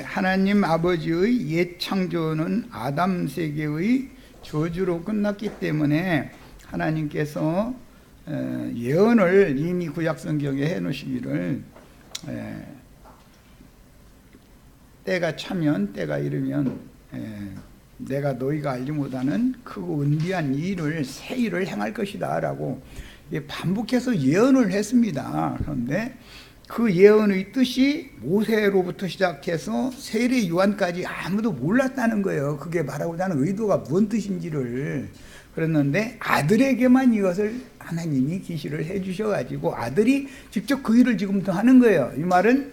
하나님 아버지의 옛 창조는 아담 세계의 저주로 끝났기 때문에 하나님께서 예언을 이미 구약성경에 해놓으시기를 때가 차면 때가 이르면 내가 너희가 알지 못하는 크고 은비한 일을 새 일을 행할 것이다 라고 반복해서 예언을 했습니다. 그런데 그 예언의 뜻이 모세로부터 시작해서 세례 요한까지 아무도 몰랐다는 거예요. 그게 말하고자 하는 의도가 뭔 뜻인지를. 그랬는데 아들에게만 이것을 하나님이 계시를 해 주셔가지고 아들이 직접 그 일을 지금부터 하는 거예요. 이 말은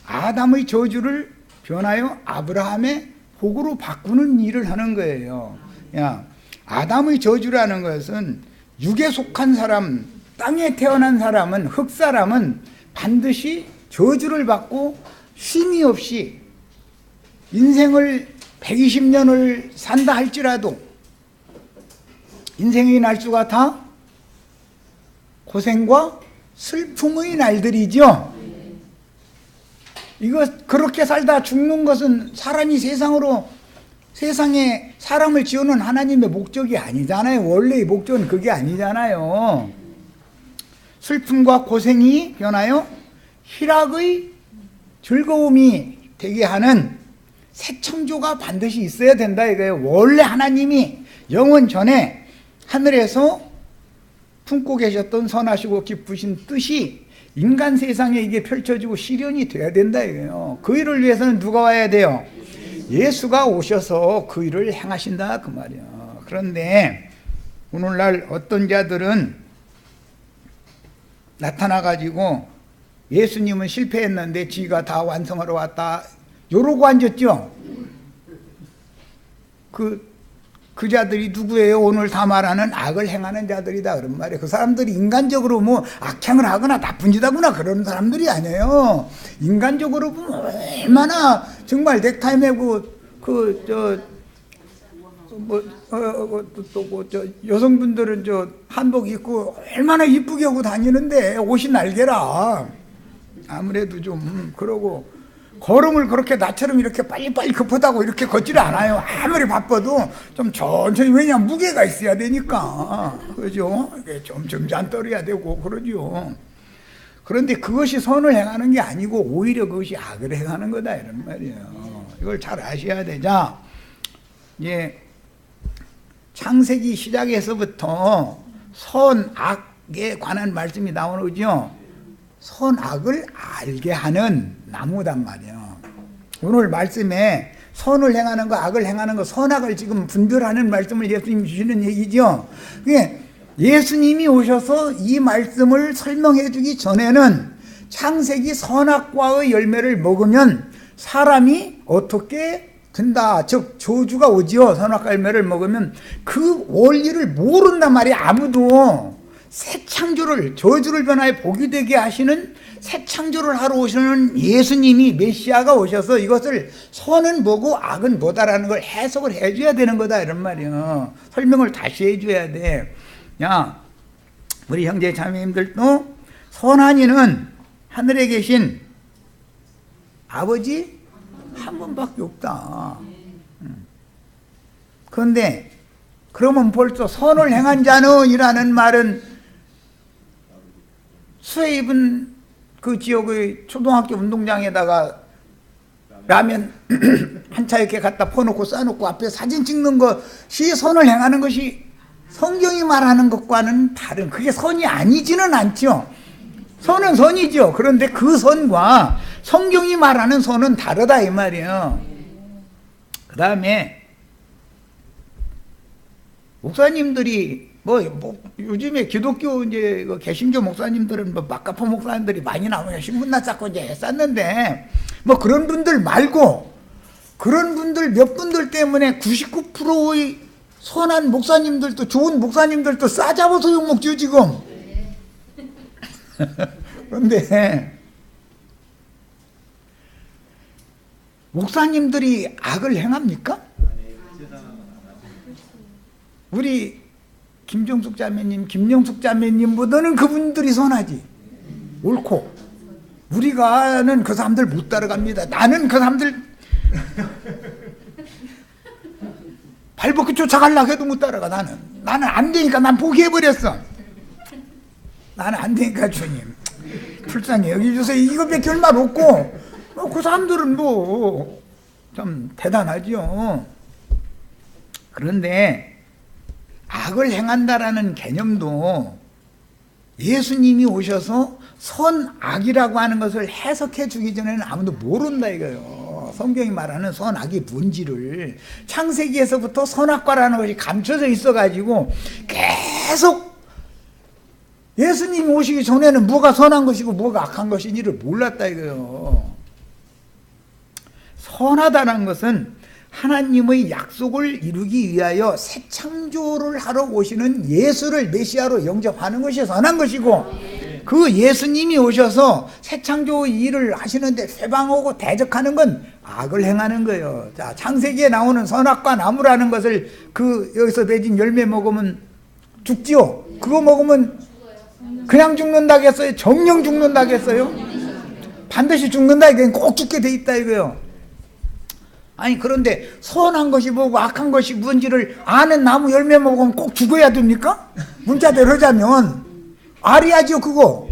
아담의 저주를 변하여 아브라함의 복으로 바꾸는 일을 하는 거예요. 아담의 저주라는 것은 육에 속한 사람, 땅에 태어난 사람은, 흙사람은 반드시 저주를 받고 쉼이 없이 인생을 120년을 산다 할지라도 인생의 날수가 다 고생과 슬픔의 날들이죠. 이거 그렇게 살다 죽는 것은 사람이 세상에 사람을 지어놓은 하나님의 목적이 아니잖아요. 원래의 목적은 그게 아니잖아요. 슬픔과 고생이 변하여 희락의 즐거움이 되게 하는 새 창조가 반드시 있어야 된다 이거예요. 원래 하나님이 영원 전에 하늘에서 품고 계셨던 선하시고 기쁘신 뜻이 인간 세상에 이게 펼쳐지고 실현이 돼야 된다 이거예요. 그 일을 위해서는 누가 와야 돼요? 예수가 오셔서 그 일을 행하신다 그 말이에요. 그런데 오늘날 어떤 자들은 나타나가지고 예수님은 실패했는데 지가 다 완성하러 왔다 요러고 앉았죠. 그 자들이 누구예요? 오늘 다 말하는 악을 행하는 자들이다 그런 말이에요. 그 사람들이 인간적으로 뭐 악행을 하거나 나쁜 짓 하거나 그런 사람들이 아니에요. 인간적으로 보면 얼마나 정말 넥타이 매고 여성분들은 한복 입고 얼마나 이쁘게 하고 다니는데 옷이 날개라. 아무래도 좀 그러고 걸음을 그렇게 나처럼 이렇게 빨리빨리 급하다고 이렇게 걷지를 않아요. 아무리 바빠도 좀 천천히, 왜냐면 무게가 있어야 되니까. 그죠? 좀 점잖 떨어야 되고 그러죠. 그런데 그것이 선을 행하는 게 아니고 오히려 그것이 악을 행하는 거다 이런 말이에요. 이걸 잘 아셔야 되자. 창세기 시작에서부터 선악에 관한 말씀이 나오죠. 선악을 알게 하는 나무단 말이에요. 오늘 말씀에 선을 행하는 거, 악을 행하는 거, 선악을 지금 분별하는 말씀을 예수님이 주시는 얘기죠. 예수님이 오셔서 이 말씀을 설명해 주기 전에는 창세기 선악과의 열매를 먹으면 사람이 어떻게 된다, 즉 저주가 오지요. 선악과 열매를 먹으면 그 원리를 모른단 말이에요. 아무도. 새 창조를, 저주를 변화해 복이 되게 하시는 새 창조를 하러 오시는 예수님이, 메시아가 오셔서 이것을 선은 뭐고 악은 뭐다라는 걸 해석을 해줘야 되는 거다 이런 말이에요. 설명을 다시 해줘야 돼. 우리 형제 자매님들도 선한 이는 하늘에 계신 아버지 한 분밖에 없다. 그런데 그러면 벌써 선을 행한 자는 이라는 말은 수해 입은 그 지역의 초등학교 운동장에다가 라면 한 차 이렇게 갖다 퍼놓고 싸놓고 앞에 사진 찍는 것이 선을 행하는 것이 성경이 말하는 것과는 다른, 그게 선이 아니지는 않죠. 선은 선이죠. 그런데 그 선과 성경이 말하는 선은 다르다 이 말이에요. 그 다음에 목사님들이 요즘에 기독교 개신교 목사님들은 마카포 목사님들이 많이 나오냐 신문나 쌓고 이제 쌌는데 그런 분들 말고 그런 분들 몇 분들 때문에 99%의 선한 목사님들도, 좋은 목사님들도 싸잡아서 욕먹죠 지금. 그런데 목사님들이 악을 행합니까? 우리 김정숙 자매님, 김영숙 자매님보다는 그분들이 선하지. 옳고 우리가는 그 사람들 못 따라갑니다. 나는 그 사람들 발벗고 쫓아가려고 해도 못 따라가. 나는 안 되니까 난 포기해버렸어. 나는 안 되니까 주님 불쌍히 여기주세요. 이거밖에 얼마 없고 그 사람들은 뭐 참 대단하죠. 그런데 악을 행한다라는 개념도 예수님이 오셔서 선악이라고 하는 것을 해석해 주기 전에는 아무도 모른다 이거예요. 성경이 말하는 선악이 뭔지를 창세기에서부터 선악과라는 것이 감춰져 있어가지고 계속 예수님이 오시기 전에는 뭐가 선한 것이고 뭐가 악한 것인지를 몰랐다 이거예요. 선하다는 것은 하나님의 약속을 이루기 위하여 새 창조를 하러 오시는 예수를 메시아로 영접하는 것이 선한 것이고, 그 예수님이 오셔서 새 창조 일을 하시는데 회방하고 대적하는 건 악을 행하는 거예요. 자, 창세기에 나오는 선악과 나무라는 것을 여기서 맺은 열매 먹으면 죽지요. 그거 먹으면 그냥 죽는다겠어요? 정령 죽는다겠어요? 반드시 죽는다. 이게 꼭 죽게 돼 있다 이거요. 아니 그런데 선한 것이 뭐고 악한 것이 뭔지를 아는 나무 열매 먹으면 꼭 죽어야 됩니까? 문자대로 하자면 알아야죠 그거.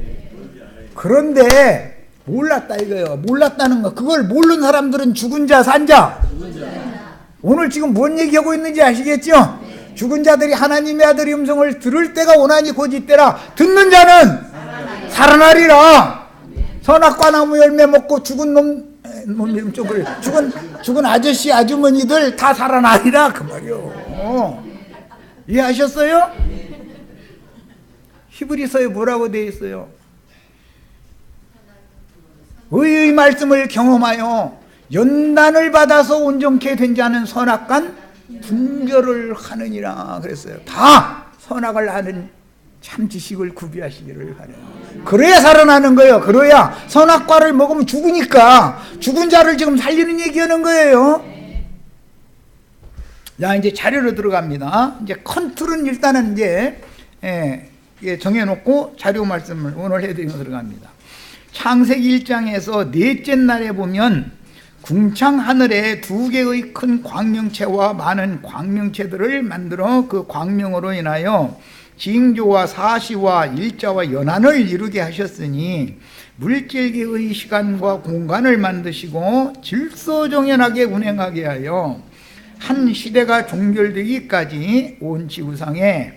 그런데 몰랐다 이거예요. 몰랐다는 거. 그걸 모르는 사람들은 죽은 자 산 자. 오늘 지금 뭔 얘기하고 있는지 아시겠죠? 죽은 자들이 하나님의 아들의 음성을 들을 때가 오나니 곧 이때라. 듣는 자는 살아나리라. 선악과 나무 열매 먹고 죽은 놈 죽은 아저씨 아주머니들 다 살아나리라 그 말이요. 이해하셨어요? 히브리서에 뭐라고 되어 있어요? 의의 말씀을 경험하여 연단을 받아서 온전케 된 자는 선악간 분별을 하느니라 그랬어요. 다 선악을 하는 참 지식을 구비하시기를 바라요. 그래야 살아나는 거예요. 그래야 선악과를 먹으면 죽으니까 죽은 자를 지금 살리는 얘기하는 거예요. 자, 이제 자료로 들어갑니다. 이제 컨트롤은 일단은 이제 정해놓고 자료 말씀을 오늘 해드리고 들어갑니다. 창세기 1장에서 넷째 날에 보면 궁창 하늘에 2개의 큰 광명체와 많은 광명체들을 만들어 그 광명으로 인하여 징조와 사시와 일자와 연한을 이루게 하셨으니 물질계의 시간과 공간을 만드시고 질서정연하게 운행하게 하여 한 시대가 종결되기까지 온 지구상에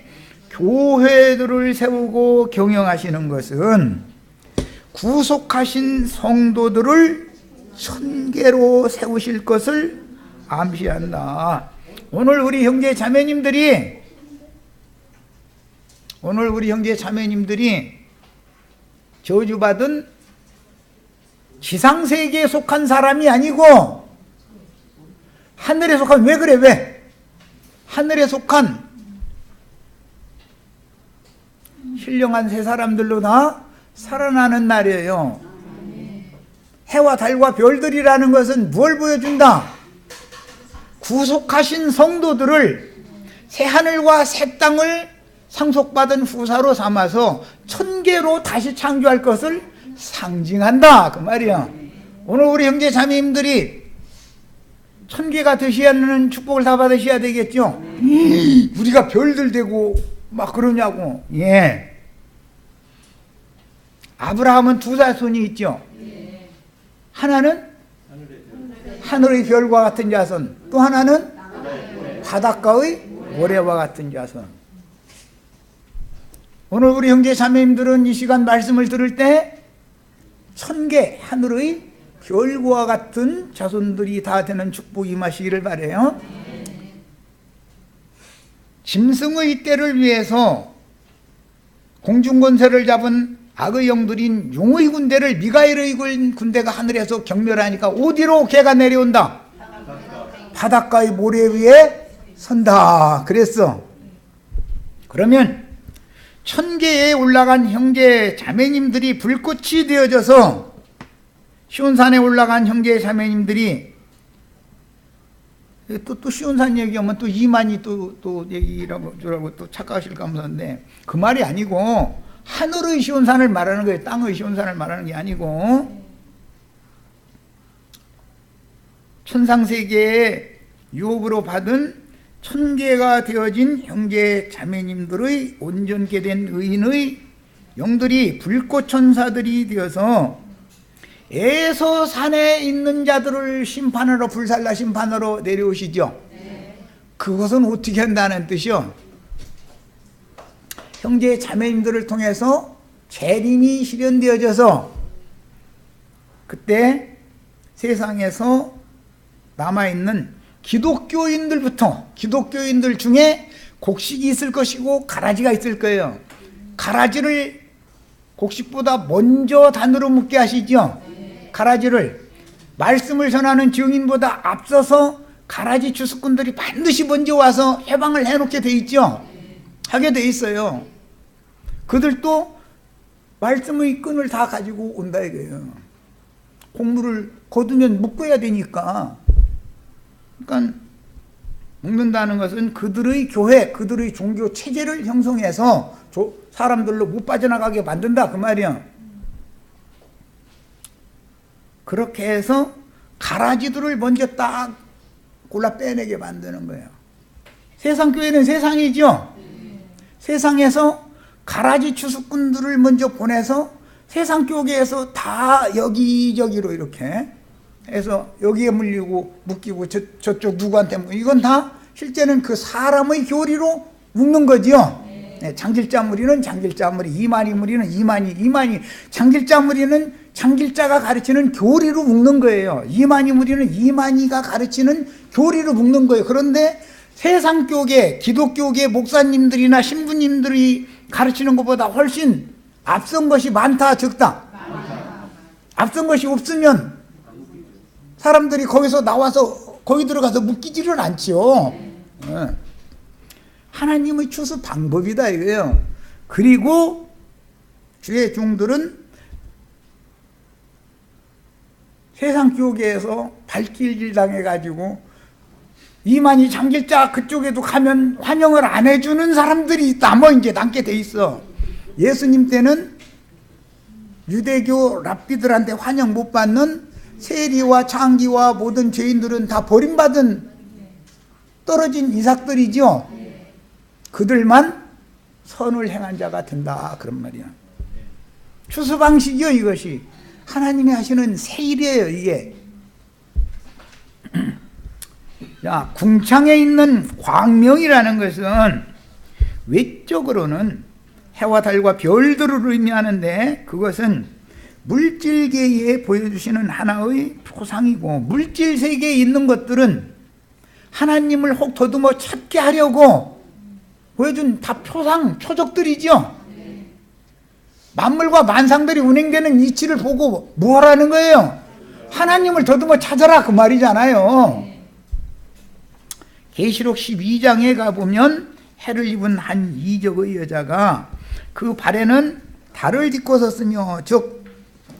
교회들을 세우고 경영하시는 것은 구속하신 성도들을 천계로 세우실 것을 암시한다. 오늘 우리 형제 자매님들이 저주받은 지상세계에 속한 사람이 아니고 하늘에 속한, 왜 그래 왜? 하늘에 속한 신령한 새 사람들로 다 살아나는 날이에요. 해와 달과 별들이라는 것은 뭘 보여준다? 구속하신 성도들을 새 하늘과 새 땅을 상속받은 후사로 삼아서 천계로 다시 창조할 것을 상징한다 그 말이야. 오늘 우리 형제 자매님들이 천계가 되셔야 하는 축복을 다 받으셔야 되겠죠. 우리가 별들 되고 막 그러냐고. 예. 아브라함은 두 자손이 있죠. 하나는 하늘의 별과 같은 자손, 또 하나는 바닷가의 모래와 같은 자손. 오늘 우리 형제 자매님들은 이 시간 말씀을 들을 때 천계 하늘의 별과 같은 자손들이 다 되는 축복이 임하시기를 바라요. 짐승의 때를 위해서 공중권세를 잡은 악의 영들인 용의 군대를 미가엘의 군대가 하늘에서 경멸하니까 어디로 개가 내려온다? 바닷가의 모래 위에 선다 그랬어. 그러면 천계에 올라간 형제 자매님들이 불꽃이 되어져서 시온산에 올라간 형제 자매님들이 또 시온산 얘기하면 또 이만희 또 얘기라고 주라고 또 착각하실까 무서운데 그 말이 아니고 하늘의 시온산을 말하는 거예요. 땅의 시온산을 말하는 게 아니고 천상세계의 유업으로 받은 천계가 되어진 형제 자매님들의 온전케 된 의인의 영들이 불꽃 천사들이 되어서 에서 산에 있는 자들을 심판하러, 불살라 심판하러 내려오시죠. 그것은 어떻게 한다는 뜻이요? 형제 자매님들을 통해서 재림이 실현되어져서 그때 세상에서 남아있는 기독교인들 중에 곡식이 있을 것이고 가라지가 있을 거예요. 가라지를 곡식보다 먼저 단으로 묻게 하시죠. 가라지를 말씀을 전하는 증인보다 앞서서 가라지 추수꾼들이 반드시 먼저 와서 해방을 해놓게 돼 있죠. 하게 돼 있어요. 그들도 말씀의 끈을 다 가지고 온다 이거예요. 곡물을 거두면 묶어야 되니까. 그러니까 묶는다는 것은 그들의 교회, 그들의 종교 체제를 형성해서 사람들로 못 빠져나가게 만든다 그 말이야. 그렇게 해서 가라지들을 먼저 딱 골라 빼내게 만드는 거예요. 세상 교회는 세상이죠. 세상에서 가라지 추수꾼들을 먼저 보내서 세상 교계에서 다 여기저기로 이렇게 해서 여기에 물리고 묶이고 저쪽 누구한테 이건 다 실제는 그 사람의 교리로 묶는 거죠. 장길자 무리는 장길자 무리, 이만희 무리는 이만희 장길자 무리는 장길자가 가르치는 교리로 묶는 거예요. 이만희 무리는 이만희가 가르치는 교리로 묶는 거예요. 그런데 세상 교계, 기독교계 목사님들이나 신부님들이 가르치는 것보다 훨씬 앞선 것이 많다, 적다? 앞선 것이 없으면 사람들이 거기서 나와서 거기 들어가서 묶이지를 않죠. 하나님의 추수 방법이다 이거예요. 그리고 주의 종들은 세상 교계에서 발길질 당해가지고 이만희 장길자 그쪽에도 가면 환영을 안 해주는 사람들이 이제 남게 돼 있어. 예수님 때는 유대교 랍비들한테 환영 못 받는 세리와 창기와 모든 죄인들은 다 버림받은 떨어진 이삭들이죠. 그들만 선을 행한 자가 된다 그런 말이야. 추수 방식이요 이것이. 하나님이 하시는 세일이에요 이게. 자, 궁창에 있는 광명이라는 것은 외적으로는 해와 달과 별들을 의미하는데 그것은 물질계에 보여주시는 하나의 표상이고, 물질 세계에 있는 것들은 하나님을 혹 더듬어 찾게 하려고 보여준 다 표상, 표적들이죠. 만물과 만상들이 운행되는 이치를 보고 뭐 하라는 거예요? 하나님을 더듬어 찾아라 그 말이잖아요. 계시록 12장에 가보면 해를 입은 한 이적의 여자가 그 발에는 달을 딛고 섰으며 즉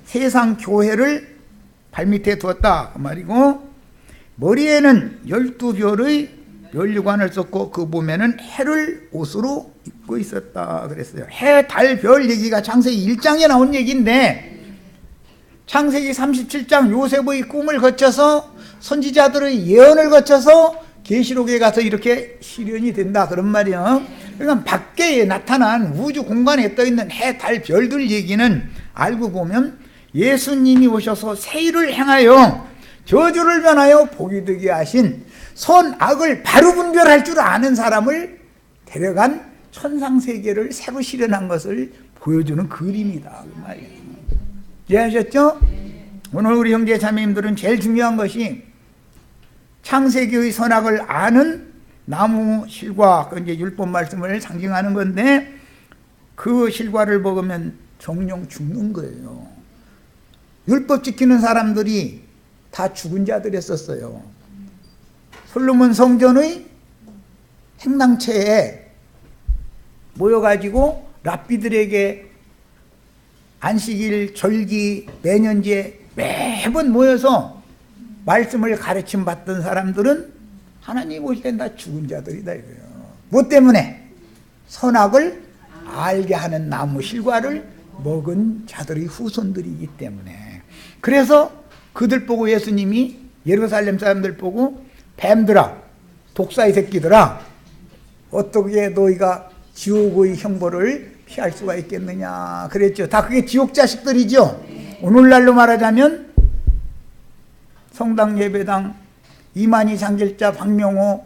세상 교회를 발밑에 두었다 그 말이고, 머리에는 12별의 면류관을 썼고 그 몸에는 해를 옷으로 입고 있었다 그랬어요. 해, 달, 별 얘기가 창세기 1장에 나온 얘기인데 창세기 37장 요셉의 꿈을 거쳐서 선지자들의 예언을 거쳐서 계시록에 가서 이렇게 실현이 된다 그런 말이에요. 그러니까 밖에 나타난 우주 공간에 떠있는 해, 달, 별들 얘기는 알고 보면 예수님이 오셔서 세일을 행하여 저주를 변하여 복이 되게 하신 선, 악을 바로 분별할 줄 아는 사람을 데려간 천상세계를 새로 실현한 것을 보여주는 그림이다 그 말이에요. 이해하셨죠? 오늘 우리 형제 자매님들은 제일 중요한 것이 창세기의 선악을 아는 나무 실과, 그 이제 율법 말씀을 상징하는 건데 그 실과를 먹으면 정령 죽는 거예요. 율법 지키는 사람들이 다 죽은 자들이었어요. 솔로몬 성전의 행당체에 모여가지고 랍비들에게 안식일, 절기, 매년제 매번 모여서 말씀을 가르침 받던 사람들은 하나님 오실 땐 다 죽은 자들이다 이거예요. 뭐 때문에? 선악을 알게 하는 나무 실과를 먹은 자들의 후손들이기 때문에. 그래서 그들 보고 예수님이 예루살렘 사람들 보고 뱀들아, 독사의 새끼들아, 어떻게 너희가 지옥의 형벌을 피할 수가 있겠느냐 그랬죠. 다 그게 지옥 자식들이죠. 오늘날로 말하자면 성당 예배당 이만희 장길자 박명호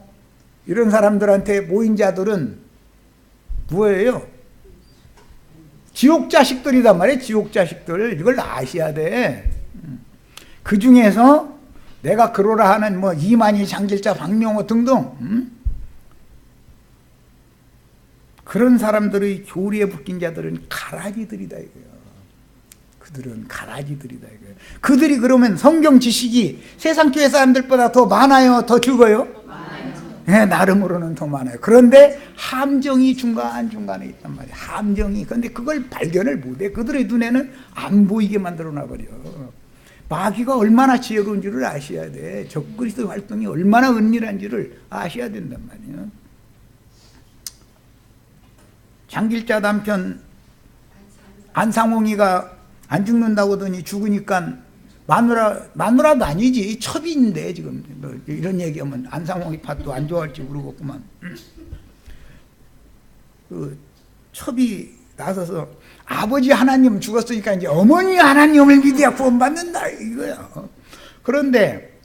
이런 사람들한테 모인 자들은 뭐예요? 지옥 자식들이단 말이에요. 지옥 자식들. 이걸 아셔야 돼. 그 중에서 내가 그러라 하는 뭐 이만희 장길자 박명호 등등 그런 사람들의 교리에 묶인 자들은 가라지들이다 이거예요. 그들은 가라지들이다 이거예요. 그들이 그러면 성경 지식이 세상 교회 사람들보다 더 많아요? 더 적어요? 많아요. 네, 나름으로는 더 많아요. 그런데 함정이 중간중간에 있단 말이에요. 함정이. 그런데 그걸 발견을 못해. 그들의 눈에는 안 보이게 만들어 놔버려. 마귀가 얼마나 지혜로운지를 아셔야 돼. 적그리스도 활동이 얼마나 은밀한지를 아셔야 된단 말이에요. 장길자 남편 안상홍이가 안 죽는다고 하더니 죽으니까 마누라도 아니지 첩이인데 지금 뭐 이런 얘기하면 안상홍이 팥도 안 좋아할지 모르겠구만. 그 첩이 나서서 아버지 하나님 죽었으니까 이제 어머니 하나님을 믿어야 구원받는다 이거야. 그런데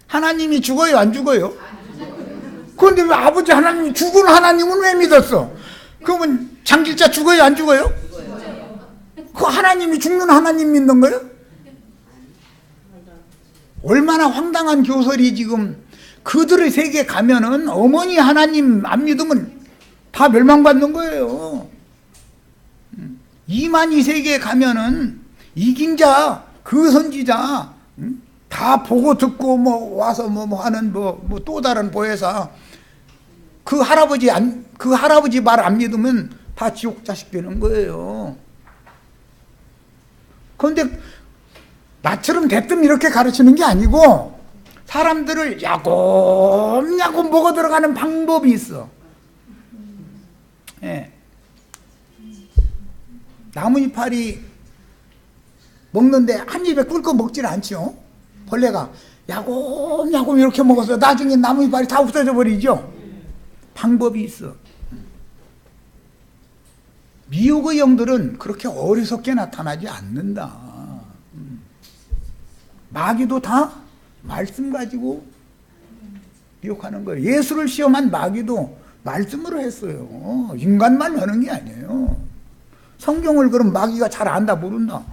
하나님이 죽어요 안 죽어요? 그런데 왜 아버지 하나님이 죽은 하나님은 왜 믿었어? 그러면 장길자 죽어요 안 죽어요? 그 하나님이 죽는 하나님 믿는 거예요? 얼마나 황당한 교설이 지금. 그들의 세계에 가면은 어머니 하나님 안 믿으면 다 멸망받는 거예요. 이만희 세계에 가면은 이긴 자, 그 선지자 다 보고 듣고 뭐 와서 뭐 하는 뭐 또 다른 보혜사 그 할아버지 말 안 믿으면 다 지옥 자식 되는 거예요. 그런데 나처럼 대뜸 이렇게 가르치는 게 아니고 사람들을 야곱야곱 먹어 들어가는 방법이 있어. 예. 나뭇잎파리 먹는데 한 입에 꿀꺽 먹질 않죠. 벌레가 야곱야곱 이렇게 먹어서 나중에 나뭇잎파리 다 없어져 버리죠. 방법이 있어. 미혹의 영들은 그렇게 어리석게 나타나지 않는다. 마귀도 다 말씀 가지고 미혹하는 거예요. 예수를 시험한 마귀도 말씀으로 했어요. 인간만 하는 게 아니에요. 성경을 그럼 마귀가 잘 안다 모른다?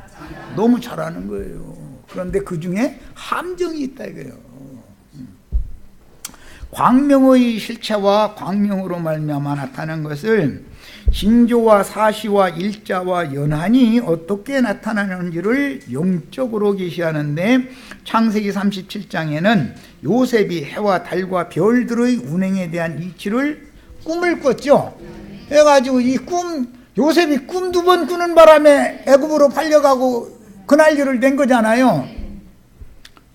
너무 잘 아는 거예요. 그런데 그 중에 함정이 있다 이거예요. 광명의 실체와 광명으로 말미암아 나타난 것을 징조와 사시와 일자와 연한이 어떻게 나타나는지를 영적으로 계시하는데 창세기 37장에는 요셉이 해와 달과 별들의 운행에 대한 이치를 꿈을 꿨죠. 해가지고 이 요셉이 꿈 2번 꾸는 바람에 애굽으로 팔려가고 그 난리를 낸 거잖아요.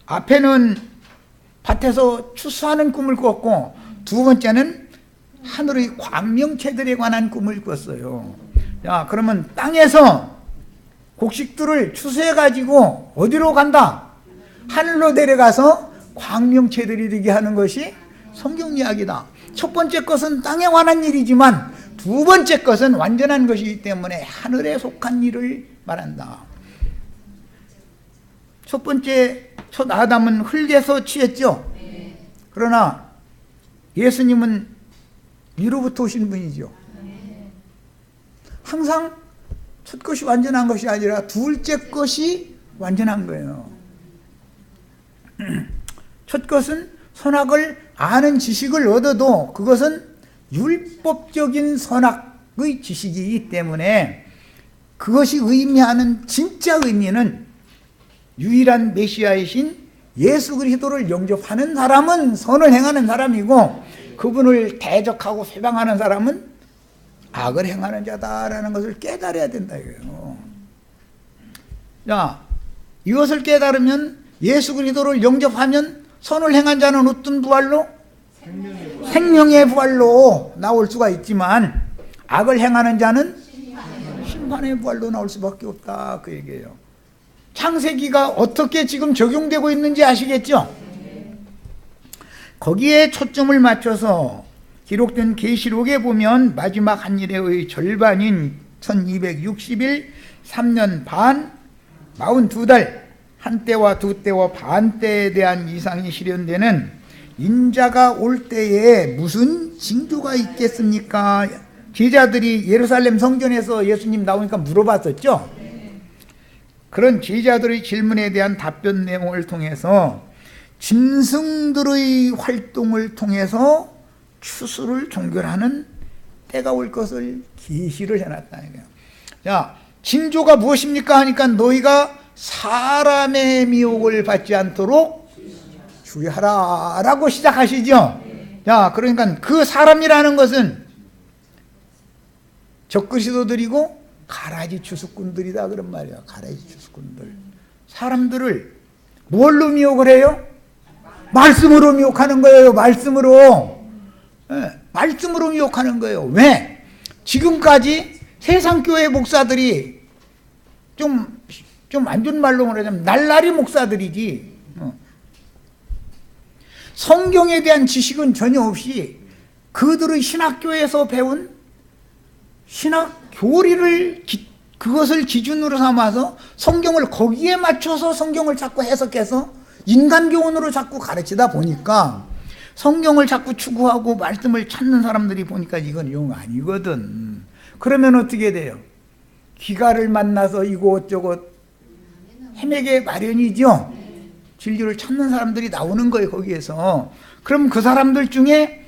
앞에는 밭에서 추수하는 꿈을 꿨고 두 번째는 하늘의 광명체들에 관한 꿈을 꿨어요. 자, 그러면 땅에서 곡식들을 추수해가지고 어디로 간다? 하늘로 내려가서 광명체들이 되게 하는 것이 성경 이야기다. 첫 번째 것은 땅에 관한 일이지만 두 번째 것은 완전한 것이기 때문에 하늘에 속한 일을 말한다. 첫 아담은 흙에서 취했죠. 그러나 예수님은 위로부터 오신 분이죠. 항상 첫 것이 완전한 것이 아니라 둘째 것이 완전한 거예요. 첫 것은 선악을 아는 지식을 얻어도 그것은 율법적인 선악의 지식이기 때문에 그것이 의미하는 진짜 의미는 유일한 메시아이신 예수 그리스도를 영접하는 사람은 선을 행하는 사람이고 그분을 대적하고 회방하는 사람은 악을 행하는 자다라는 것을 깨달아야 된다 이거예요. 자, 이것을 깨달으면 예수 그리스도를 영접하면 선을 행한 자는 어떤 부활로? 생명의 부활로 나올 수가 있지만 악을 행하는 자는 심판의 부활로 나올 수밖에 없다 그 얘기예요. 창세기가 어떻게 지금 적용되고 있는지 아시겠죠? 거기에 초점을 맞춰서 기록된 계시록에 보면 마지막 한일의 절반인 1260일 3년 반 42달 한때와 두때와 반때에 대한 이상이 실현되는 인자가 올 때에 무슨 징조가 있겠습니까? 제자들이 예루살렘 성전에서 예수님 나오니까 물어봤었죠. 그런 제자들의 질문에 대한 답변 내용을 통해서 짐승들의 활동을 통해서 추수를 종결하는 때가 올 것을 계시를 해놨다. 자, 징조가 무엇입니까? 하니까 너희가 사람의 미혹을 받지 않도록 주의하라 라고 시작하시죠. 자, 그러니까 그 사람이라는 것은 적그리스도들이고 가라지 추수꾼들이다 그런 말이야. 가라지 추수꾼들. 사람들을 뭘로 미혹을 해요? 말씀으로 미혹하는 거예요. 말씀으로. 네, 말씀으로 미혹하는 거예요. 왜? 지금까지 세상교회 목사들이 좀 안 좋은 말로 말하자면 날라리 목사들이지, 성경에 대한 지식은 전혀 없이 그들의 신학교에서 배운 신학 교리를 그것을 기준으로 삼아서 성경을 거기에 맞춰서 성경을 자꾸 해석해서 인간 교훈으로 자꾸 가르치다 보니까 성경을 자꾸 추구하고 말씀을 찾는 사람들이 보니까 이건 영 아니거든. 그러면 어떻게 돼요? 기가를 만나서 이곳저곳 헤매게 마련이죠. 진리를 찾는 사람들이 나오는 거예요, 거기에서. 그럼 그 사람들 중에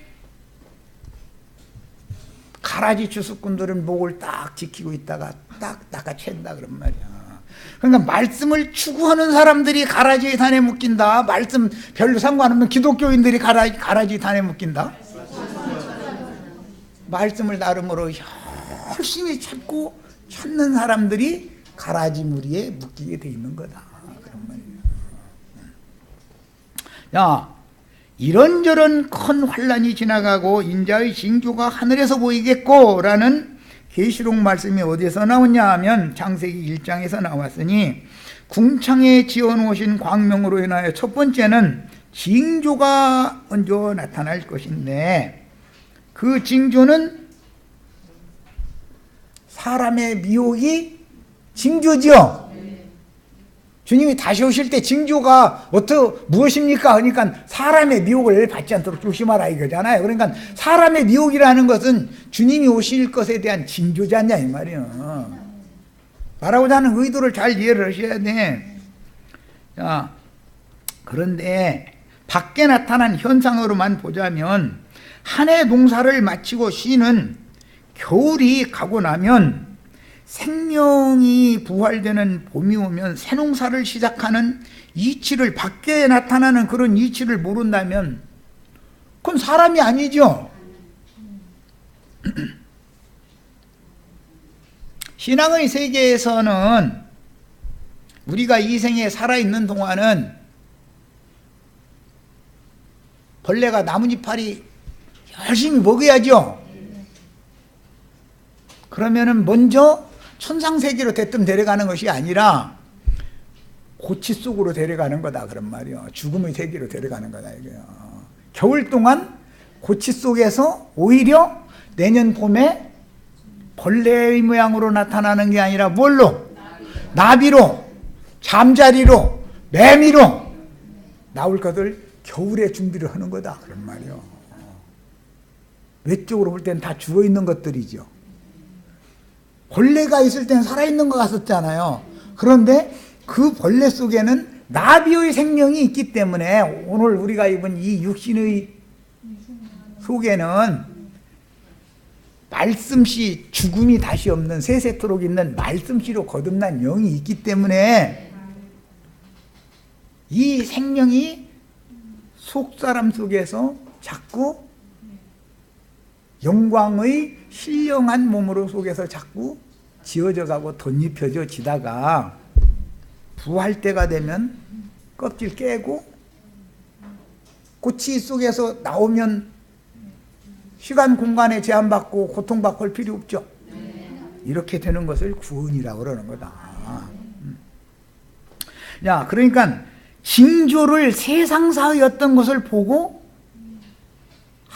가라지 추수꾼들은 목을 딱 지키고 있다가 딱 낚아챈다 그런 말이야. 그러니까 말씀을 추구하는 사람들이 가라지에 단에 묶인다. 말씀 별로 상관없는 기독교인들이 가라지 단에 묶인다. 말씀을 나름으로 열심히 찾는 사람들이 가라지 무리에 묶이게 돼 있는 거다. 그런 말이에요. 야, 이런저런 큰 환란이 지나가고 인자의 징조가 하늘에서 보이겠고 라는 계시록 말씀이 어디에서 나오냐 하면 창세기 1장에서 나왔으니 궁창에 지어놓으신 광명으로 인하여 첫 번째는 징조가 먼저 나타날 것인데 그 징조는 사람의 미혹이 징조죠. 주님이 다시 오실 때 징조가 무엇입니까? 그러니까 사람의 미혹을 받지 않도록 조심하라 이거잖아요. 그러니까 사람의 미혹이라는 것은 주님이 오실 것에 대한 징조지 않냐 이 말이에요. 말하고자 하는 의도를 잘 이해를 하셔야 돼. 자, 그런데 밖에 나타난 현상으로만 보자면 한 해 농사를 마치고 쉬는 겨울이 가고 나면 생명이 부활되는 봄이 오면 새 농사를 시작하는 이치를 밖에 나타나는 그런 이치를 모른다면 그건 사람이 아니죠. 신앙의 세계에서는 우리가 이 생에 살아있는 동안은 벌레가 나뭇잎파리 열심히 먹어야죠. 그러면은 먼저 천상세계로 대뜸 데려가는 것이 아니라 고치 속으로 데려가는 거다 그런 말이요. 죽음의 세계로 데려가는 거다 이거요. 겨울 동안 고치 속에서 오히려 내년 봄에 벌레의 모양으로 나타나는 게 아니라 뭘로? 나비로, 잠자리로, 매미로 나올 것을 겨울에 준비를 하는 거다 그런 말이요. 외적으로 볼 때는 다 죽어 있는 것들이죠. 벌레가 있을 때는 살아있는 것 같았잖아요. 그런데 그 벌레 속에는 나비의 생명이 있기 때문에 오늘 우리가 입은 이 육신의 속에는 말씀씨, 죽음이 다시 없는 세세토록 있는 말씀씨로 거듭난 영이 있기 때문에 이 생명이 속사람 속에서 자꾸 영광의 신령한 몸으로 속에서 자꾸 지어져 가고 덧입혀져 지다가 부활 때가 되면 껍질 깨고 고치 속에서 나오면 시간 공간에 제한받고 고통받고 할 필요 없죠. 이렇게 되는 것을 구원이라고 그러는 거다. 자, 그러니까 징조를 세상사의 어떤 것을 보고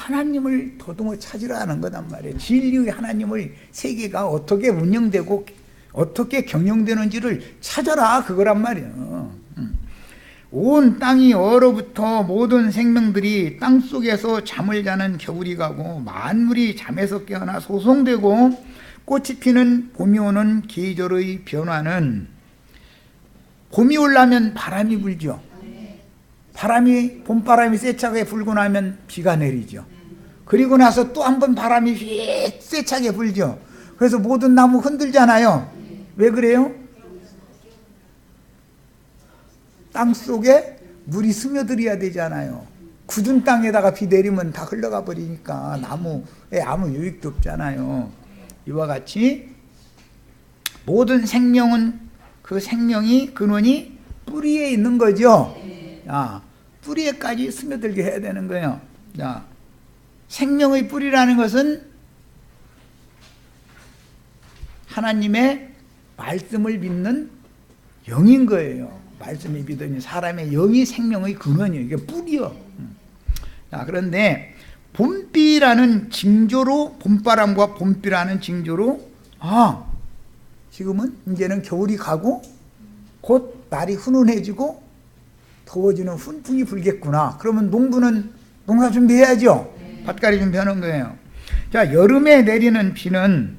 하나님을 더듬어 찾으라는 거단 말이에요. 진리의 하나님을 세계가 어떻게 운영되고 어떻게 경영되는지를 찾아라, 그거란 말이에요. 온 땅이 얼어붙어 모든 생명들이 땅속에서 잠을 자는 겨울이 가고 만물이 잠에서 깨어나 소송되고 꽃이 피는 봄이 오는 계절의 변화는, 봄이 오려면 바람이 불죠. 봄바람이 세차게 불고 나면 비가 내리죠. 그리고 나서 또 한 번 바람이 휙 세차게 불죠. 그래서 모든 나무 흔들잖아요. 왜 그래요? 땅 속에 물이 스며들어야 되잖아요. 굳은 땅에다가 비 내리면 다 흘러가 버리니까 나무에 아무 유익도 없잖아요. 이와 같이 모든 생명은, 그 생명이, 근원이 뿌리에 있는 거죠. 뿌리에까지 스며들게 해야 되는 거예요. 생명의 뿌리라는 것은 하나님의 말씀을 믿는 영인 거예요. 말씀을 믿으니 사람의 영이 생명의 근원이에요. 이게 뿌리요. 그런데 봄비라는 징조로, 봄바람과 봄비라는 징조로, 지금은 이제는 겨울이 가고 곧 날이 훈훈해지고 더워지는 훈풍이 불겠구나. 그러면 농부는 농사 준비해야죠. 밭갈이 준비하는 거예요. 자, 여름에 내리는 비는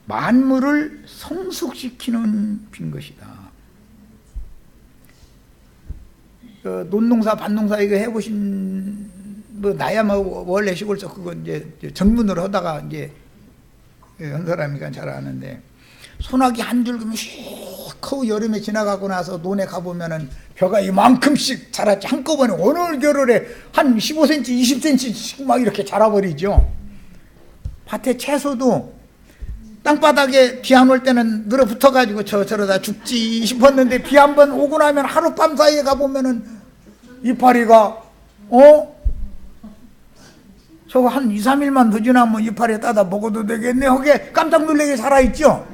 만물을 성숙시키는 비인 것이다. 논농사, 밭농사 이거 해보신, 나야 원래 시골서 그거 이제 전문으로 하다가 이제 한 사람이니까 잘 아는데, 소나기 한 줄기면 시커 여름에 지나가고 나서 논에 가보면은 벼가 이만큼씩 자랐지. 한꺼번에 어느 겨울에 한 15cm, 20cm씩 막 이렇게 자라버리죠. 밭에 채소도 땅바닥에 비 안 올 때는 늘어붙어가지고 저러다 죽지 싶었는데 비 한 번 오고 나면 하룻밤 사이에 가보면은 이파리가 저거 한 2, 3일만 더 지나면 이파리 따다 먹어도 되겠네. 거기에 깜짝 놀라게 살아있죠.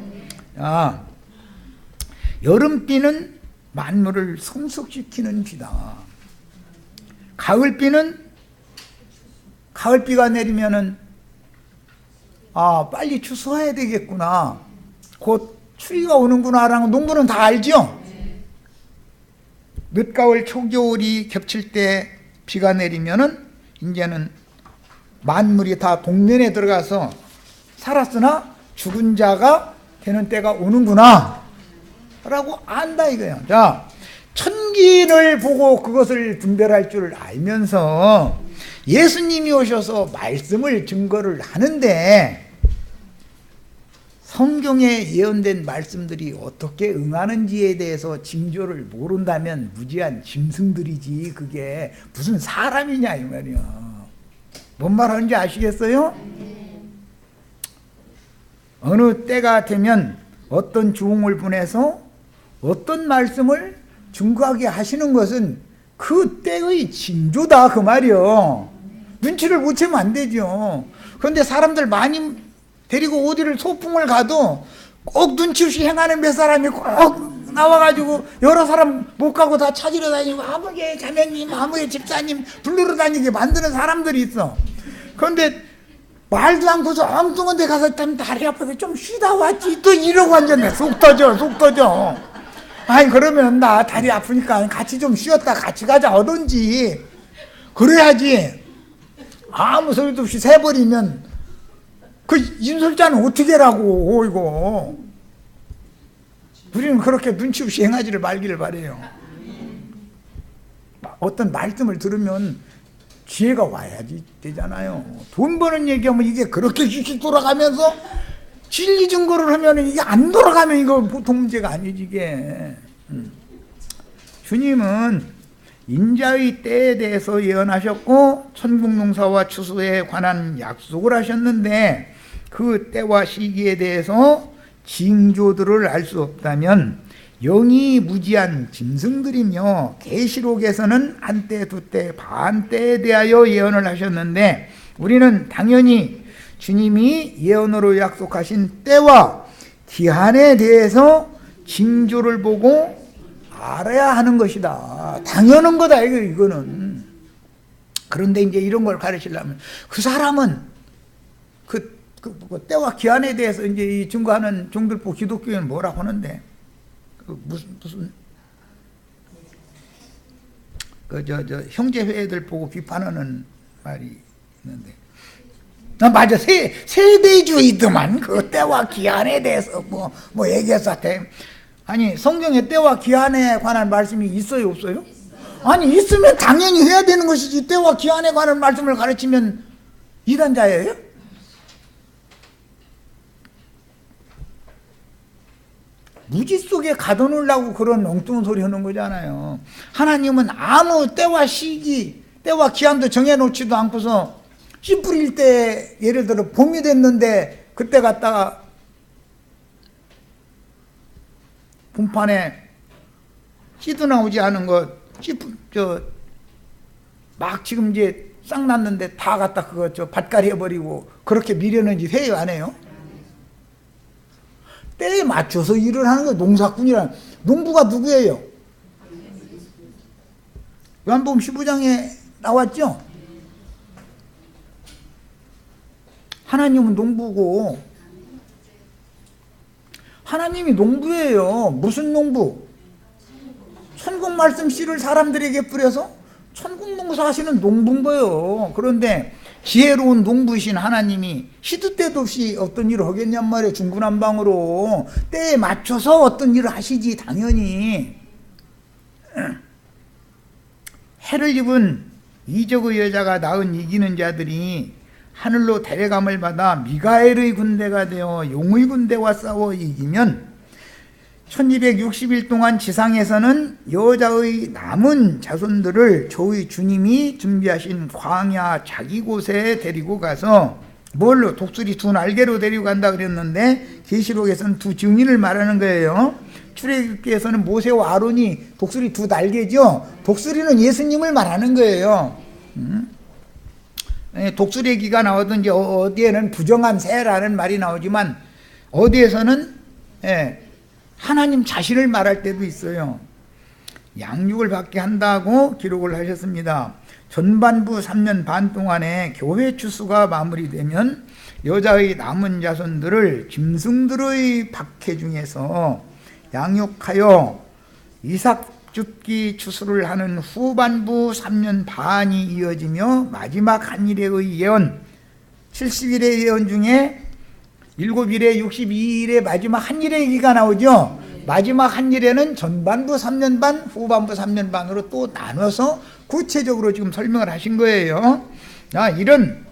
여름비는 만물을 성숙시키는 비다. 가을비가 내리면은 빨리 추수해야 되겠구나, 곧 추위가 오는구나라는 농부는 다 알죠. 늦가을 초겨울이 겹칠 때 비가 내리면은 이제는 만물이 다 동면에 들어가서 살았으나 죽은 자가 되는 때가 오는구나 라고 안다 이거예요. 자, 천기를 보고 그것을 분별할 줄 알면서 예수님이 오셔서 말씀을 증거를 하는데, 성경에 예언된 말씀들이 어떻게 응하는지에 대해서 징조를 모른다면 무지한 짐승들이지, 그게 무슨 사람이냐 이 말이야. 뭔 말하는지 아시겠어요? 어느 때가 되면 어떤 주홍을 보내서 어떤 말씀을 증거하게 하시는 것은 그 때의 징조다 그 말이요. 눈치를 못 채면 안 되죠. 그런데 사람들 많이 데리고 어디를 소풍을 가도 꼭 눈치 없이 행하는 몇 사람이 꼭 나와가지고 여러 사람 못 가고 다 찾으러 다니고 아무개 자매님, 아무개 집사님 부르러 다니게 만드는 사람들이 있어. 그런데 말도 않고서 엉뚱한 데 가서 다리 아파서 좀 쉬다 왔지 또 이러고 앉았네. 속 터져. 아니 그러면 나 다리 아프니까 같이 좀 쉬었다 같이 가자 하든지 그래야지. 아무 소리도 없이 새버리면 그 인솔자는 어떻게 하라고 이거. 우리는 그렇게 눈치 없이 행하지를 말기를 바래요. 어떤 말씀을 들으면 지혜가 와야지 되잖아요. 돈 버는 얘기하면 이게 그렇게 휙휙 돌아가면서 진리 증거를 하면 이게 안 돌아가면 이거 보통 문제가 아니지 이게. 주님은 인자의 때에 대해서 예언하셨고 천국농사와 추수에 관한 약속을 하셨는데, 그 때와 시기에 대해서 징조들을 알 수 없다면 영이 무지한 짐승들이며, 계시록에서는 한때 두때 반때에 대하여 예언을 하셨는데, 우리는 당연히 주님이 예언으로 약속하신 때와 기한에 대해서 징조를 보고 알아야 하는 것이다. 당연한 거다 이거는. 그런데 이제 이런 걸 가르치려면 그 사람은 그 때와 기한에 대해서 이제 이 증거하는 종들보 기독교는 뭐라고 하는데 무슨 형제회들 보고 비판하는 말이 있는데 맞아 세대주의더만 그 때와 기한에 대해서 뭐 얘기해서 아니 성경에 때와 기한에 관한 말씀이 있어요 없어요? 아니 있으면 당연히 해야 되는 것이지 때와 기한에 관한 말씀을 가르치면 이단자예요? 무지 속에 가둬놓으려고 그런 엉뚱한 소리 하는 거잖아요. 하나님은 아무 때와 시기 때와 기한도 정해놓지도 않고서 씨 뿌릴 때 예를 들어 봄이 됐는데 그때 갔다가 봄판에 씨도 나오지 않은 것 막 지금 이제 싹 났는데 다 갖다 그거 밭갈이 해버리고 그렇게 미련한 짓 해요 안 해요? 때에 맞춰서 일을 하는 거 농사꾼이란 농부가 누구예요? 요한복음 15장에 나왔죠? 하나님은 농부고 하나님이 농부예요. 무슨 농부? 천국 말씀 씨를 사람들에게 뿌려서 천국 농사 하시는 농부인 거예요. 그런데 지혜로운 농부이신 하나님이 시도 때도 없이 어떤 일을 하겠냔 말이에요. 중구난방으로 때에 맞춰서 어떤 일을 하시지 당연히. 해를 입은 이적의 여자가 낳은 이기는 자들이 하늘로 데려감을 받아 미가엘의 군대가 되어 용의 군대와 싸워 이기면 1260일 동안 지상에서는 여자의 남은 자손들을 저의 주님이 준비하신 광야 자기 곳에 데리고 가서 뭘로? 독수리 두 날개로 데리고 간다 그랬는데 계시록에서는 두 증인을 말하는 거예요. 출애굽기에서는 모세와 아론이 독수리 두 날개죠. 독수리는 예수님을 말하는 거예요. 독수리 얘기가 나오든지 어디에는 부정한 새라는 말이 나오지만 어디에서는 하나님 자신을 말할 때도 있어요. 양육을 받게 한다고 기록을 하셨습니다. 전반부 3년 반 동안에 교회 추수가 마무리되면 여자의 남은 자손들을 짐승들의 박해 중에서 양육하여 이삭 줍기 추수를 하는 후반부 3년 반이 이어지며 마지막 한 일의 예언 70일의 예언 중에 7일에 62일에 마지막 한 일의 얘기가 나오죠. 마지막 한 일에는 전반부 3년 반 후반부 3년 반으로 또 나눠서 구체적으로 지금 설명을 하신 거예요. 이런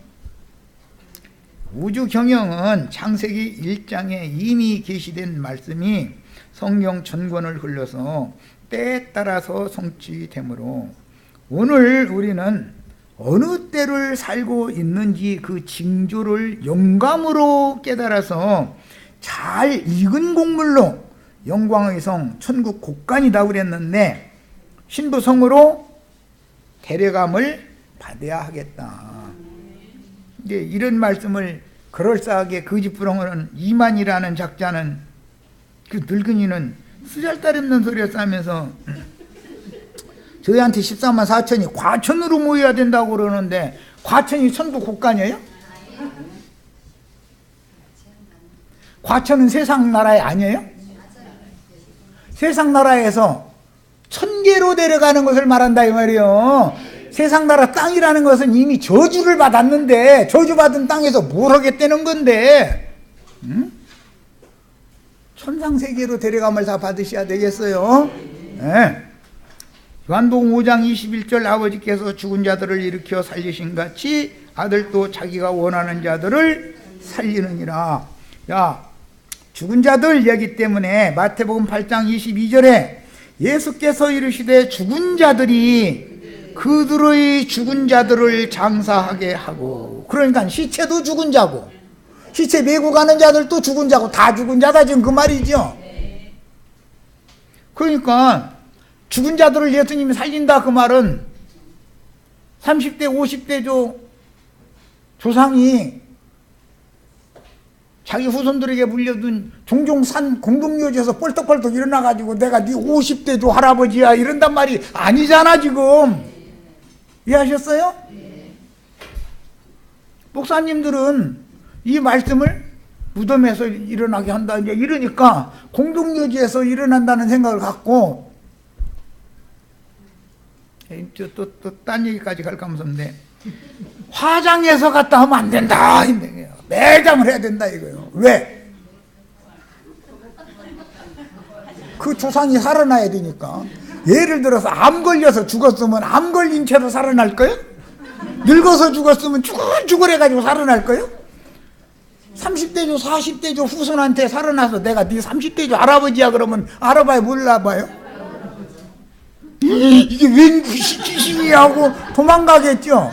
우주 경영은 창세기 1장에 이미 계시된 말씀이 성경 전권을 흘러서 때에 따라서 성취되므로 오늘 우리는 어느 때를 살고 있는지 그 징조를 영감으로 깨달아서 잘 익은 곡물로 영광의 성 천국 곡간이다 그랬는데 신부성으로 데려감을 받아야 하겠다. 이제 이런 말씀을 그럴싸하게 거짓부렁하는 이만이라는 작자는 그 늙은이는 쓰잘데없는 소리를 싸면서 저희한테 14만 4천이 과천으로 모여야 된다고 그러는데 과천이 천국 곡간이에요? 과천은 세상 나라에 아니에요? 세상 나라에서 천계로 데려가는 것을 말한다 이 말이에요. 세상 나라 땅이라는 것은 이미 저주를 받았는데 저주받은 땅에서 뭘 하겠다는 건데 천상세계로 데려감을 다 받으셔야 되겠어요. 네. 요한복음 5장 21절 아버지께서 죽은 자들을 일으켜 살리신 같이 아들도 자기가 원하는 자들을 살리느니라. 죽은 자들 얘기 때문에 마태복음 8장 22절에 예수께서 이르시되 죽은 자들이 그들의 죽은 자들을 장사하게 하고, 그러니까 시체도 죽은 자고 시체 메고 가는 자들도 죽은 자고 다 죽은 자다 지금 그 말이죠. 그러니까 죽은 자들을 예수님이 살린다 그 말은 30대 50대 조상이 자기 후손들에게 물려둔 종종 산 공동묘지에서 뻘떡뻘떡 일어나가지고 내가 네 50대 조 할아버지야 이런단 말이 아니잖아 지금. 이해하셨어요? 목사님들은 이 말씀을 무덤에서 일어나게 한다 이제 이러니까 공동묘지에서 일어난다는 생각을 갖고 또 딴 얘기까지 갈까 무섭네. 화장해서 갔다 하면 안 된다. 매장을 해야 된다 이거예요. 왜? 그 조상이 살아나야 되니까. 예를 들어서 암 걸려서 죽었으면 암 걸린 채로 살아날 거예요? 늙어서 죽었으면 쭈글쭈글 해가지고 살아날 거예요? 30대죠 40대죠 후손한테 살아나서 내가 네 30대죠 할아버지야 그러면 알아봐요 몰라봐요? 이게 웬 귀신이야 하고 도망가겠죠.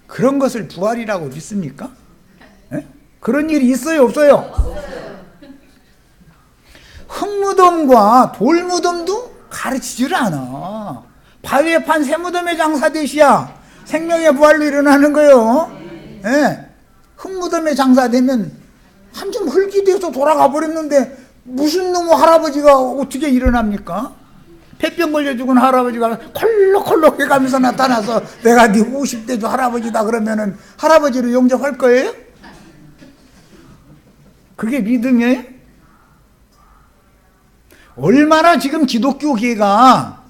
그런 것을 부활이라고 믿습니까? 에? 그런 일이 있어요 없어요? 흙무덤과 돌무덤도 가르치질 않아. 바위에 판 새무덤의 장사되시야 생명의 부활로 일어나는 거예요. 예. 흙무덤에 장사되면 한줌 흙이 돼서 돌아가 버렸는데 무슨 놈의 할아버지가 어떻게 일어납니까? 폐병 걸려 죽은 할아버지가 콜록콜록 해가면서 나타나서 내가 네 50대주 할아버지다 그러면은 할아버지로 영접할 거예요? 그게 믿음이에요? 얼마나 지금 기독교계가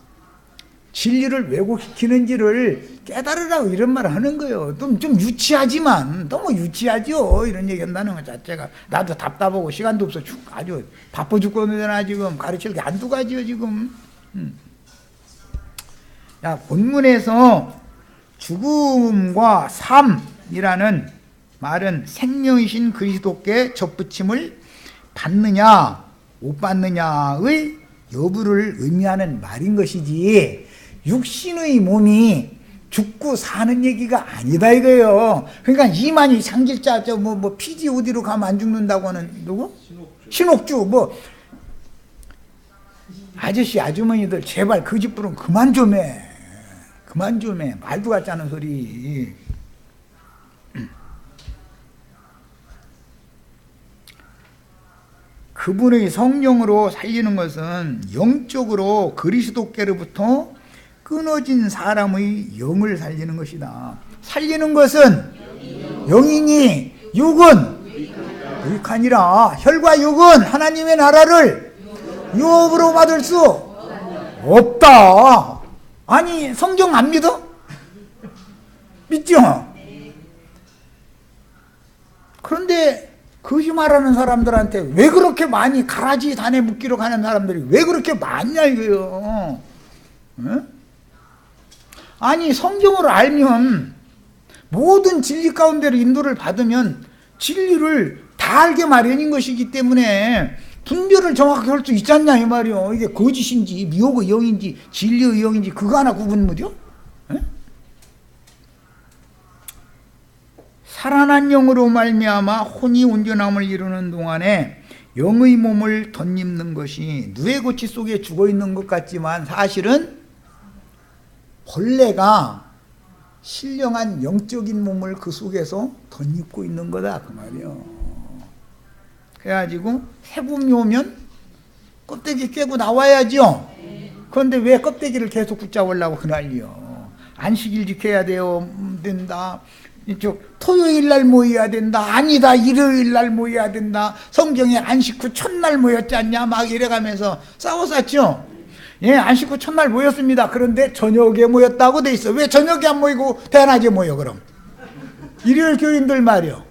진리를 왜곡시키는지를 깨달으라고 이런 말을 하는 거예요. 좀 유치하지만 너무 유치하죠. 이런 얘기 한다는 것 자체가. 나도 답답하고 시간도 없어. 아주 바빠 죽겠는데나 지금 가르칠 게 한두 가지요 지금. 야, 본문에서 죽음과 삶이라는 말은 생명이신 그리스도께 접붙임을 받느냐 못 받느냐의 여부를 의미하는 말인 것이지 육신의 몸이 죽고 사는 얘기가 아니다 이거예요. 그러니까 이만희 장길자 뭐 피지 어디로 가면 안 죽는다고 하는 누구? 신옥주 뭐 아저씨 아주머니들 제발 그 집 부름 그만 좀 해. 그만 좀 해. 말도 같지 않은 소리. 그분의 성령으로 살리는 것은 영적으로 그리스도께로부터 끊어진 사람의 영을 살리는 것이다. 살리는 것은 영이니 육은 유익하니라. 혈과 육은 하나님의 나라를 유업으로 받을 수 없다. 아니 성경 안 믿어? 믿죠? 그런데 거짓말하는 사람들한테 왜 그렇게 많이 가라지 단에 묶기로 가는 사람들이 왜 그렇게 많냐 이거요. 응? 아니 성경을 알면 모든 진리 가운데로 인도를 받으면 진리를 다 알게 마련인 것이기 때문에 분별을 정확히 할 수 있지 않냐 이 말이요. 이게 거짓인지 미혹의 영인지 진리의 영인지 그거 하나 구분 못해요? 살아난 영으로 말미암아 혼이 온전함을 이루는 동안에 영의 몸을 덧입는 것이 누에 고치 속에 죽어있는 것 같지만 사실은 본래가 신령한 영적인 몸을 그 속에서 덧입고 있는 거다 그 말이에요. 그래가지고 해봄이 오면 껍데기 깨고 나와야죠. 그런데 왜 껍데기를 계속 붙잡으려고 그 난리요. 안식일 지켜야 돼요. 된다. 이쪽 토요일 날 모여야 된다. 아니다 일요일 날 모여야 된다. 성경에 안식 후 첫날 모였지 않냐 막 이래가면서 싸웠었죠. 예, 안식 후 첫날 모였습니다. 그런데 저녁에 모였다고 돼 있어. 왜 저녁에 안 모이고 대낮에 모여 그럼? 일요일 교인들 말이요.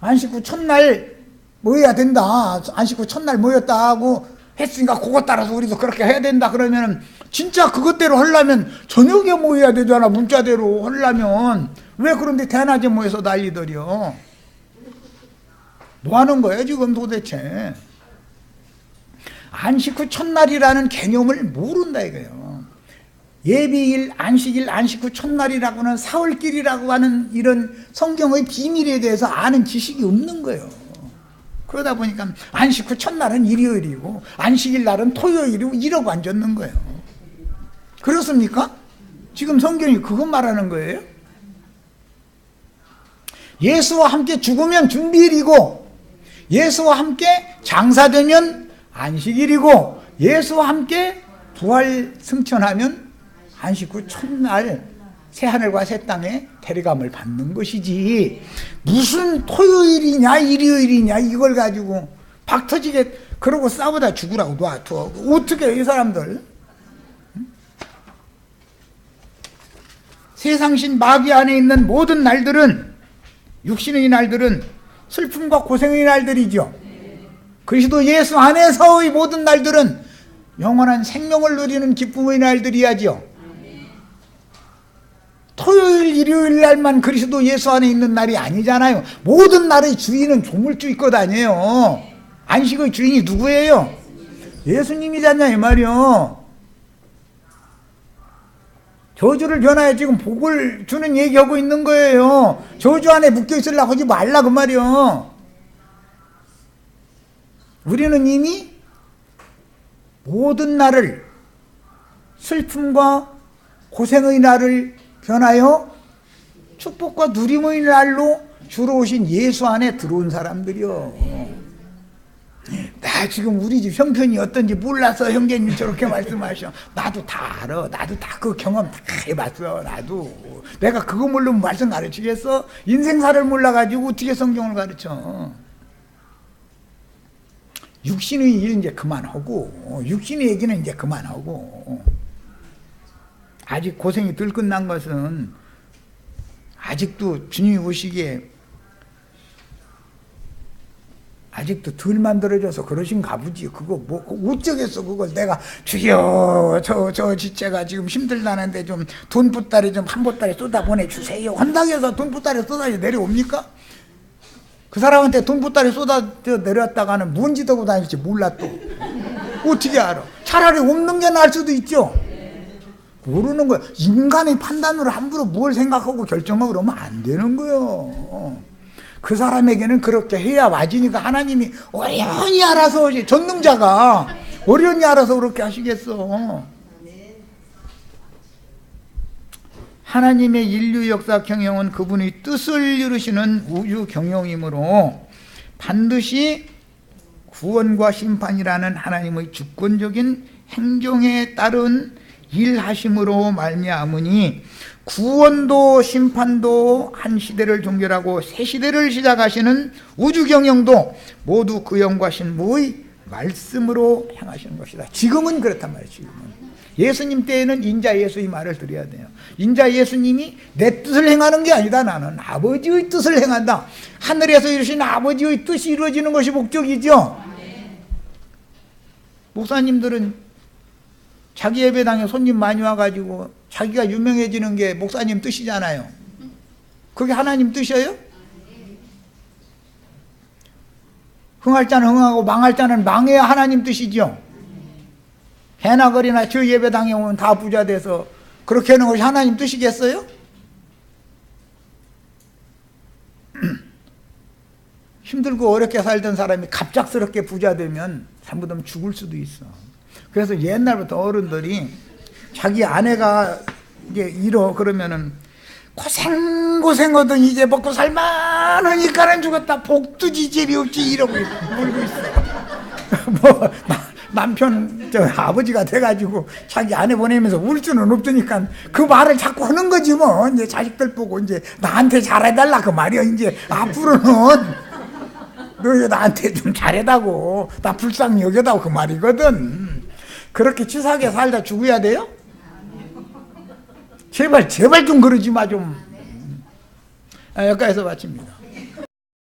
안식 후 첫날 모여야 된다. 안식 후 첫날 모였다 하고 했으니까 그것 따라서 우리도 그렇게 해야 된다 그러면 진짜 그것대로 하려면 저녁에 모여야 되잖아. 문자대로 하려면. 왜 그런데 대낮에 모여서 난리들이요? 뭐 하는 거예요 지금 도대체? 안식 후 첫날이라는 개념을 모른다 이거예요. 예비일, 안식일, 안식 후 첫날이라고는 사흘길이라고 하는 이런 성경의 비밀에 대해서 아는 지식이 없는 거예요. 그러다 보니까 안식 후 첫날은 일요일이고 안식일 날은 토요일이고 이러고 앉았는 거예요. 그렇습니까? 지금 성경이 그것 말하는 거예요? 예수와 함께 죽으면 준비일이고 예수와 함께 장사되면 안식일이고 예수와 함께 부활 승천하면 안식 후 첫날 새하늘과 새 땅에 데려감을 받는 것이지, 무슨 토요일이냐 일요일이냐 이걸 가지고 박터지게 그러고 싸우다 죽으라고 놔둬. 어떻게 이 사람들? 세상신 마귀 안에 있는 모든 날들은, 육신의 날들은 슬픔과 고생의 날들이죠. 그리스도 예수 안에서의 모든 날들은 영원한 생명을 누리는 기쁨의 날들이야죠. 토요일 일요일 날만 그리스도 예수 안에 있는 날이 아니잖아요. 모든 날의 주인은 조물주 있고 다녀요. 안식의 주인이 누구예요? 예수님이잖냐 이 말이요. 저주를 변화해 지금 복을 주는 얘기하고 있는 거예요. 저주 안에 묶여있으려고 하지 말라 그 말이요. 우리는 이미 모든 날을, 슬픔과 고생의 날을 변하여 축복과 누림의 날로 주로 오신 예수 안에 들어온 사람들이요. 나 지금 우리 집 형편이 어떤지 몰라서 형제님 저렇게 말씀하셔. 나도 다 알아. 나도 다 그 경험 다 해봤어. 나도. 내가 그거 모르면 말씀 가르치겠어? 인생사를 몰라가지고 어떻게 성경을 가르쳐? 육신의 일 이제 그만하고, 육신의 얘기는 이제 그만하고, 아직 고생이 덜 끝난 것은 아직도 주님이 오시기에 아직도 덜 만들어져서 그러신가 보지. 그거 뭐 어쩌겠어. 그걸 내가 주여 저 지체가 지금 힘들다는데 좀 돈 보따리 좀 한 보따리 쏟아 보내주세요 한다고 해서 돈 보따리 쏟아 내려옵니까? 그 사람한테 돈 보따리 쏟아 내려왔다가는 뭔 짓 하고 다닐지 몰라. 또 어떻게 알아? 차라리 없는 게 나을 수도 있죠. 모르는 거야. 인간의 판단으로 함부로 뭘 생각하고 결정하고 그러면 안 되는 거예요. 그 사람에게는 그렇게 해야 맞으니까 하나님이 어련히 알아서, 전능자가 어련히 알아서 그렇게 하시겠어. 하나님의 인류 역사 경영은 그분의 뜻을 이루시는 우주 경영이므로 반드시 구원과 심판이라는 하나님의 주권적인 행정에 따른 일하심으로 말미암으니, 구원도 심판도 한 시대를 종결하고 새 시대를 시작하시는 우주 경영도 모두 그 영과 신부의 말씀으로 행하시는 것이다. 지금은 그렇단 말이에요. 지금은 예수님 때에는 인자 예수의 말을 드려야 돼요. 인자 예수님이 내 뜻을 행하는 게 아니다. 나는 아버지의 뜻을 행한다. 하늘에서 이루신 아버지의 뜻이 이루어지는 것이 목적이죠. 목사님들은 자기 예배당에 손님 많이 와가지고 자기가 유명해지는 게 목사님 뜻이잖아요. 그게 하나님 뜻이에요? 흥할 자는 흥하고 망할 자는 망해야 하나님 뜻이죠. 해나 거리나 저 예배당에 오면 다 부자 돼서 그렇게 하는 것이 하나님 뜻이겠어요? 힘들고 어렵게 살던 사람이 갑작스럽게 부자 되면 잘못하면 죽을 수도 있어. 그래서 옛날부터 어른들이 자기 아내가 이제 잃어 그러면은 고생하던 이제 먹고 살만하니까는 죽었다. 복도 지질이 없지 이러고 물고 있어. 뭐 남편 아버지가 돼가지고 자기 아내 보내면서 울 수는 없으니까 그 말을 자꾸 하는 거지 뭐. 이제 자식들 보고 이제 나한테 잘해달라 그 말이야. 이제 앞으로는 너 나한테 좀 잘해다고, 나 불쌍히 여겨다고 그 말이거든. 그렇게 치사하게 살다 죽어야 돼요? 제발 좀 그러지 마 좀. 여기까지서 마칩니다.